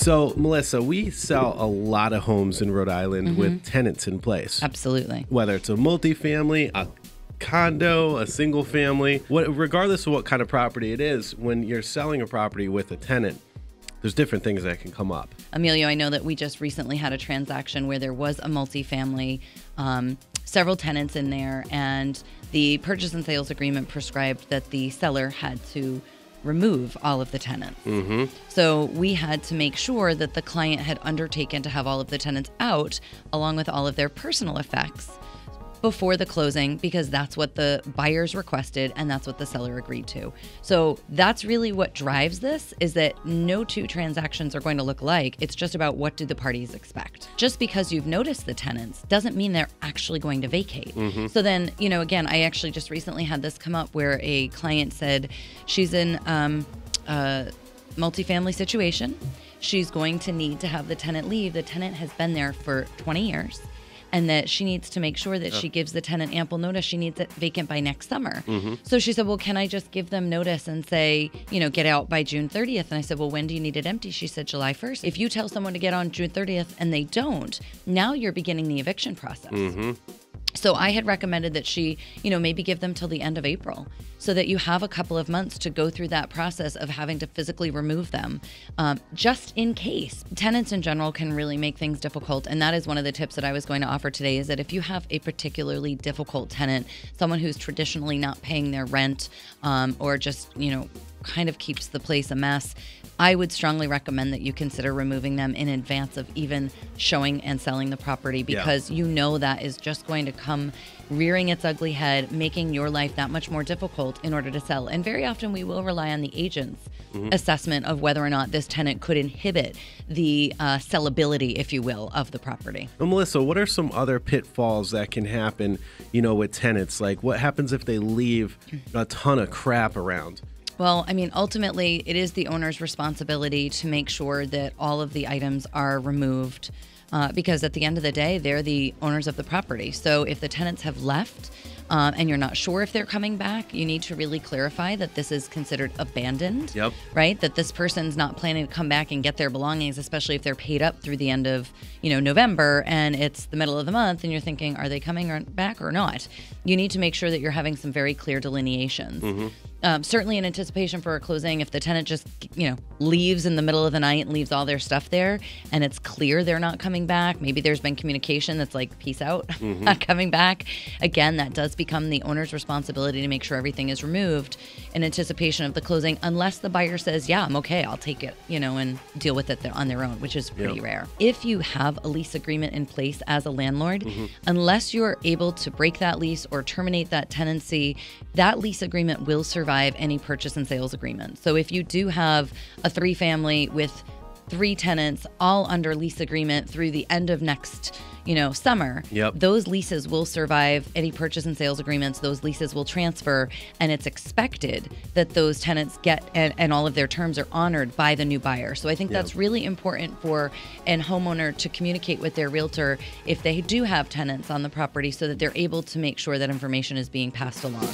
So, Melissa, we sell a lot of homes in Rhode Island with tenants in place. Absolutely. Whether it's a multifamily, a condo, a single family, regardless of what kind of property it is, when you're selling a property with a tenant, there's different things that can come up. Emilio, I know that we just recently had a transaction where there was a multifamily, several tenants in there, and the purchase and sales agreement prescribed that the seller had to remove all of the tenants. So we had to make sure that the client had undertaken to have all of the tenants out, along with all of their personal effects, before the closing, because that's what the buyers requested and that's what the seller agreed to. So that's really what drives this, is that no two transactions are going to look alike. It's just about what do the parties expect. Just because you've noticed the tenants doesn't mean they're actually going to vacate. So then, again, I actually just recently had this come up where a client said she's in a multifamily situation. She's going to need to have the tenant leave. The tenant has been there for 20 years. And that she needs to make sure that she gives the tenant ample notice. She needs it vacant by next summer. So she said, well, can I just give them notice and say, get out by June 30th? And I said, well, when do you need it empty? She said, July 1st. If you tell someone to get on June 30th and they don't, now you're beginning the eviction process. So I had recommended that she, maybe give them till the end of April so that you have a couple of months to go through that process of having to physically remove them, just in case. Tenants in general can really make things difficult. And that is one of the tips that I was going to offer today, is that if you have a particularly difficult tenant, someone who's traditionally not paying their rent, or just, kind of keeps the place a mess, I would strongly recommend that you consider removing them in advance of even showing and selling the property, because that is just going to come rearing its ugly head, making your life that much more difficult in order to sell. And very often we will rely on the agent's assessment of whether or not this tenant could inhibit the sellability, if you will, of the property. Well, Melissa, what are some other pitfalls that can happen, with tenants? Like, what happens if they leave a ton of crap around? Well, ultimately, it is the owner's responsibility to make sure that all of the items are removed, because at the end of the day, they're the owners of the property. So if the tenants have left and you're not sure if they're coming back, you need to really clarify that this is considered abandoned, right? That this person's not planning to come back and get their belongings, especially if they're paid up through the end of, November, and it's the middle of the month and you're thinking, are they coming back or not? You need to make sure that you're having some very clear delineations. Certainly in anticipation for a closing, if the tenant just, leaves in the middle of the night and leaves all their stuff there and it's clear they're not coming back, maybe there's been communication that's like, peace out, not coming back. Again, that does become the owner's responsibility to make sure everything is removed in anticipation of the closing, unless the buyer says, yeah, I'm okay, I'll take it, and deal with it on their own, which is pretty rare. If you have a lease agreement in place as a landlord, unless you're able to break that lease or terminate that tenancy, that lease agreement will survive any purchase and sales agreement. So if you do have a 3-family with 3 tenants all under lease agreement through the end of next, summer, those leases will survive any purchase and sales agreements. Those leases will transfer, and it's expected that those tenants get and all of their terms are honored by the new buyer. So I think that's really important for a homeowner to communicate with their realtor if they do have tenants on the property, so that they're able to make sure that information is being passed along.